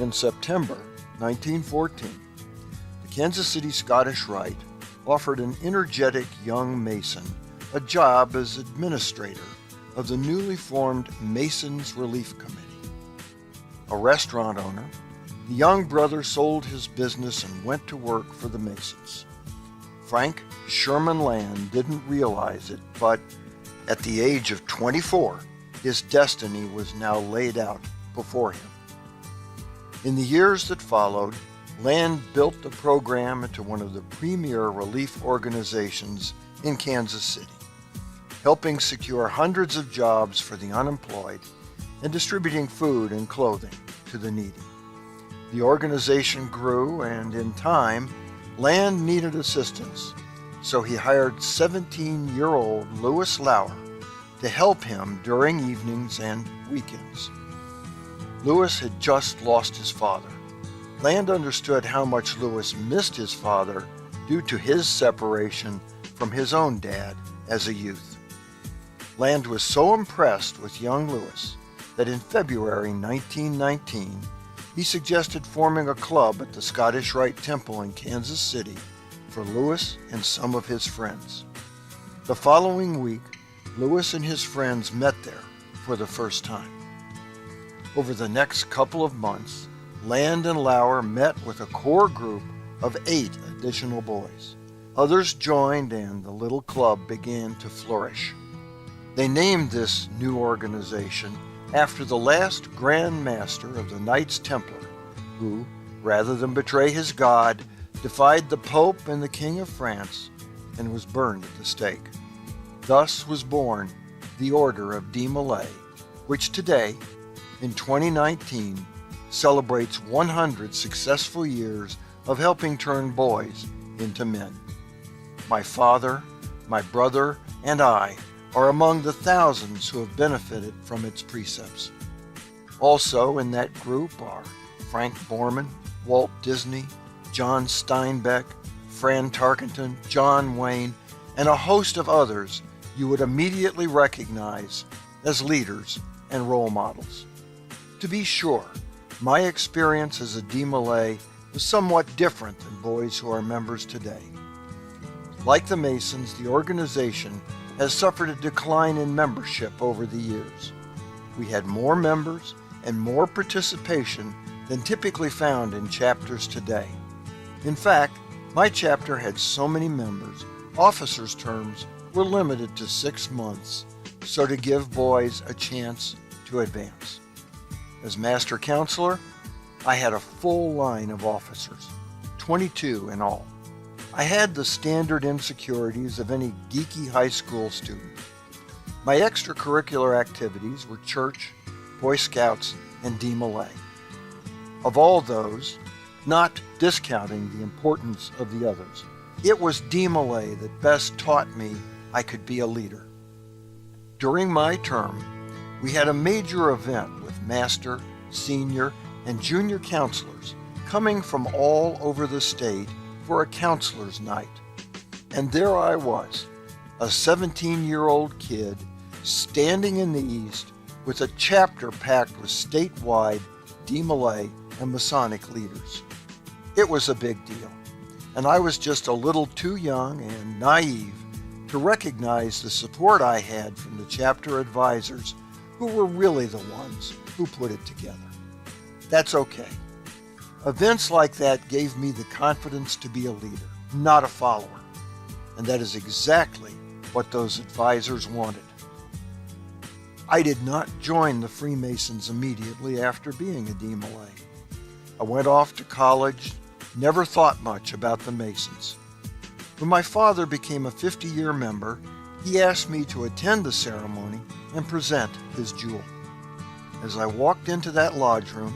In September 1914, the Kansas City Scottish Rite offered an energetic young Mason a job as administrator of the newly formed Masons Relief Committee. A restaurant owner, the young brother sold his business and went to work for the Masons. Frank Sherman Land didn't realize it, but at the age of 24, his destiny was now laid out before him. In the years that followed, Land built the program into one of the premier relief organizations in Kansas City, helping secure hundreds of jobs for the unemployed and distributing food and clothing to the needy. The organization grew, and in time, Land needed assistance, so he hired 17-year-old Lewis Lauer to help him during evenings and weekends. Lewis had just lost his father. Land understood how much Lewis missed his father due to his separation from his own dad as a youth. Land was so impressed with young Lewis that in February 1919, he suggested forming a club at the Scottish Rite Temple in Kansas City for Lewis and some of his friends. The following week, Lewis and his friends met there for the first time. Over the next couple of months, Land and Lauer met with a core group of 8 additional boys. Others joined, and the little club began to flourish. They named this new organization after the last Grand Master of the Knights Templar, who, rather than betray his God, defied the Pope and the King of France and was burned at the stake. Thus was born the Order of DeMolay, which today, in 2019, celebrates 100 successful years of helping turn boys into men. My father, my brother, and I are among the thousands who have benefited from its precepts. Also in that group are Frank Borman, Walt Disney, John Steinbeck, Fran Tarkenton, John Wayne, and a host of others you would immediately recognize as leaders and role models. To be sure, my experience as a DeMolay was somewhat different than boys who are members today. Like the Masons, the organization has suffered a decline in membership over the years. We had more members and more participation than typically found in chapters today. In fact, my chapter had so many members, officers' terms were limited to 6 months, so to give boys a chance to advance. As master counselor, I had a full line of officers, 22 in all. I had the standard insecurities of any geeky high school student. My extracurricular activities were church, Boy Scouts, and DeMolay. Of all those, not discounting the importance of the others, it was DeMolay that best taught me I could be a leader. During my term, we had a major event with master, senior, and junior counselors coming from all over the state for a counselor's night. And there I was, a 17-year-old kid standing in the East with a chapter packed with statewide DeMolay and Masonic leaders. It was a big deal, and I was just a little too young and naive to recognize the support I had from the chapter advisors who were really the ones who put it together. That's okay. Events like that gave me the confidence to be a leader, not a follower. And that is exactly what those advisors wanted. I did not join the Freemasons immediately after being a DeMolay. I went off to college, never thought much about the Masons. When my father became a 50-year member, he asked me to attend the ceremony and present his jewel. As I walked into that lodge room,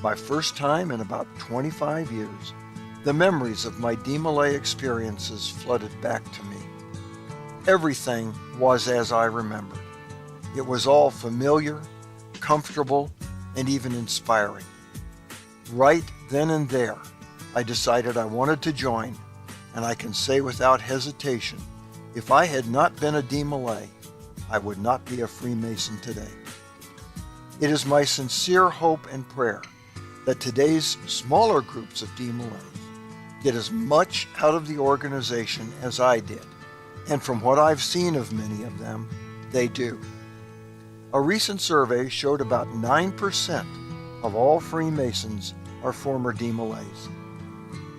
my first time in about 25 years, the memories of my DeMolay experiences flooded back to me. Everything was as I remembered. It was all familiar, comfortable, and even inspiring. Right then and there, I decided I wanted to join, and I can say without hesitation, if I had not been a DeMolay, I would not be a Freemason today. It is my sincere hope and prayer that today's smaller groups of DeMolay get as much out of the organization as I did, and from what I've seen of many of them, they do. A recent survey showed about 9% of all Freemasons are former DeMolays.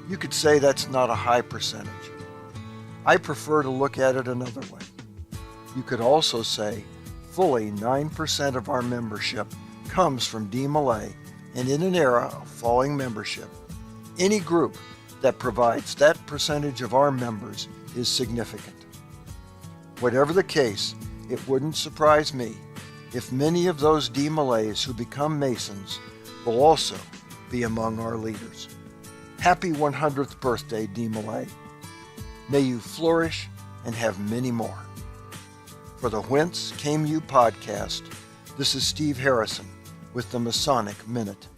You could say that's not a high percentage. I prefer to look at it another way. You could also say fully 9% of our membership comes from DeMolay, and in an era of falling membership, any group that provides that percentage of our members is significant. Whatever the case, it wouldn't surprise me if many of those DeMolays who become Masons will also be among our leaders. Happy 100th birthday, DeMolay. May you flourish and have many more. For the Whence Came You podcast, this is Steve Harrison with the Masonic Minute.